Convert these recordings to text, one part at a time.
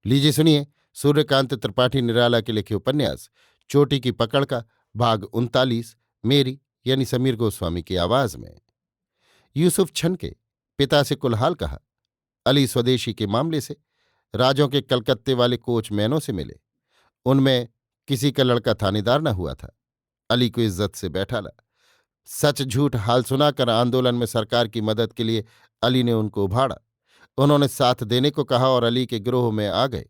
लीजिए सुनिए सूर्यकांत त्रिपाठी निराला के लिखे उपन्यास चोटी की पकड़ का भाग 39 मेरी यानी समीर गोस्वामी की आवाज में। यूसुफ छन के पिता से कुलहाल कहा। अली स्वदेशी के मामले से राजों के कलकत्ते वाले कोचमैनों से मिले। उनमें किसी का लड़का थानेदार न हुआ था। अली को इज्जत से बैठाला। सच झूठ हाल सुनाकर आंदोलन में सरकार की मदद के लिए अली ने उनको उभाड़ा। उन्होंने साथ देने को कहा और अली के गिरोह में आ गए।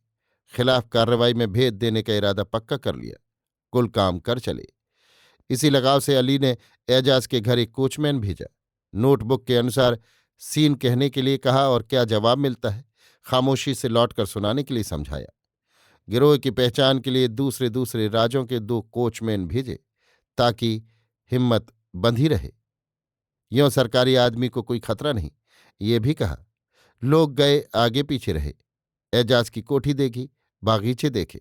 खिलाफ कार्रवाई में भेद देने का इरादा पक्का कर लिया। कुल काम कर चले। इसी लगाव से अली ने एजाज के घर एक कोचमैन भेजा। नोटबुक के अनुसार सीन कहने के लिए कहा और क्या जवाब मिलता है खामोशी से लौटकर सुनाने के लिए समझाया। गिरोह की पहचान के लिए दूसरे दूसरे राज्यों के 2 कोचमैन भेजे ताकि हिम्मत बंधी रहे। यों सरकारी आदमी को कोई खतरा नहीं, ये भी कहा। लोग गए, आगे पीछे रहे। एजाज की कोठी देखी, बागीचे देखे,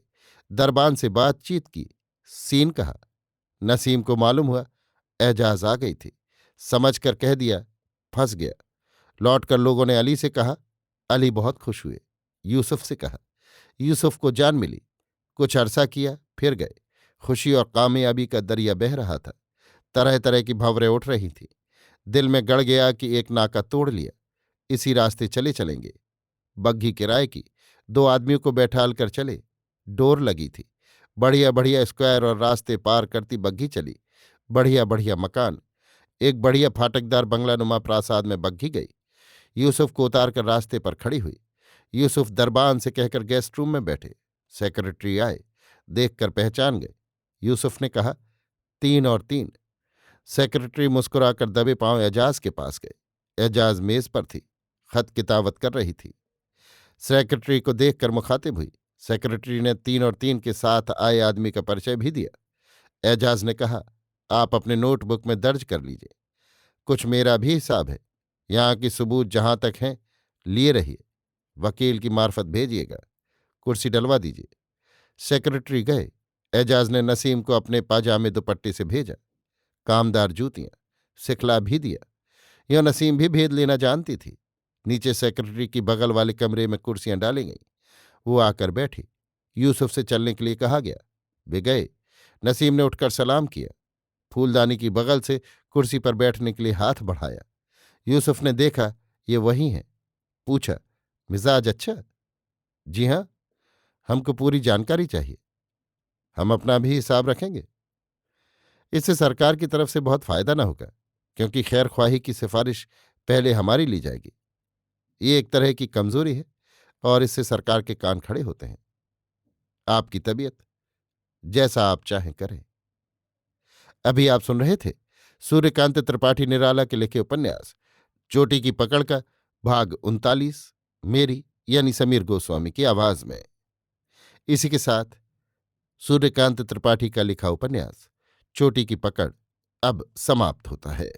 दरबान से बातचीत की। सीन कहा। नसीम को मालूम हुआ एजाज आ गई थी। समझ कर कह दिया, फंस गया। लौटकर लोगों ने अली से कहा। अली बहुत खुश हुए। यूसुफ से कहा। यूसुफ को जान मिली। कुछ अरसा किया, फिर गए। खुशी और कामयाबी का दरिया बह रहा था। तरह तरह की भंवरें उठ रही थीं। दिल में गड़ गया कि एक नाका तोड़ लिया, इसी रास्ते चले चलेंगे। बग्घी किराए की, 2 आदमियों को बैठाल कर चले। डोर लगी थी। बढ़िया बढ़िया स्क्वायर और रास्ते पार करती बग्घी चली। बढ़िया बढ़िया मकान। एक बढ़िया फाटकदार बंगलानुमा प्रासाद में बग्घी गई। यूसुफ को उतार कर रास्ते पर खड़ी हुई। यूसुफ दरबान से कहकर गेस्ट रूम में बैठे। सेक्रेटरी आए, देखकर पहचान गए। यूसुफ ने कहा, 3 और 3। सेक्रेटरी मुस्कुराकर दबे पांव एजाज के पास गए। एजाज मेज पर थी, खत किताबत कर रही थी। सेक्रेटरी को देखकर मुखातिब हुई। सेक्रेटरी ने 3 और 3 के साथ आए आदमी का परिचय भी दिया। एजाज ने कहा, आप अपने नोटबुक में दर्ज कर लीजिए। कुछ मेरा भी हिसाब है। यहाँ की सबूत जहां तक हैं लिए रहिए। वकील की मार्फत भेजिएगा। कुर्सी डलवा दीजिए। सेक्रेटरी गए। एजाज ने नसीम को अपने पाजामे दुपट्टे से भेजा। कामदार जूतियां सिखला भी दिया। यह नसीम भी भेद लेना जानती थी। नीचे सेक्रेटरी की बगल वाले कमरे में कुर्सियां डाली गईं। वो आकर बैठी। यूसुफ से चलने के लिए कहा गया। वे गए। नसीम ने उठकर सलाम किया। फूलदानी की बगल से कुर्सी पर बैठने के लिए हाथ बढ़ाया। यूसुफ ने देखा ये वही हैं। पूछा, मिजाज अच्छा? जी हाँ, हमको पूरी जानकारी चाहिए। हम अपना भी हिसाब रखेंगे। इससे सरकार की तरफ से बहुत फायदा न होगा, क्योंकि खैर ख्वाही की सिफारिश पहले हमारी ली जाएगी। ये एक तरह की कमजोरी है और इससे सरकार के कान खड़े होते हैं। आपकी तबीयत, जैसा आप चाहें करें। अभी आप सुन रहे थे सूर्यकांत त्रिपाठी निराला के लिखे उपन्यास चोटी की पकड़ का भाग 39 मेरी यानी समीर गोस्वामी की आवाज में। इसी के साथ सूर्यकांत त्रिपाठी का लिखा उपन्यास चोटी की पकड़ अब समाप्त होता है।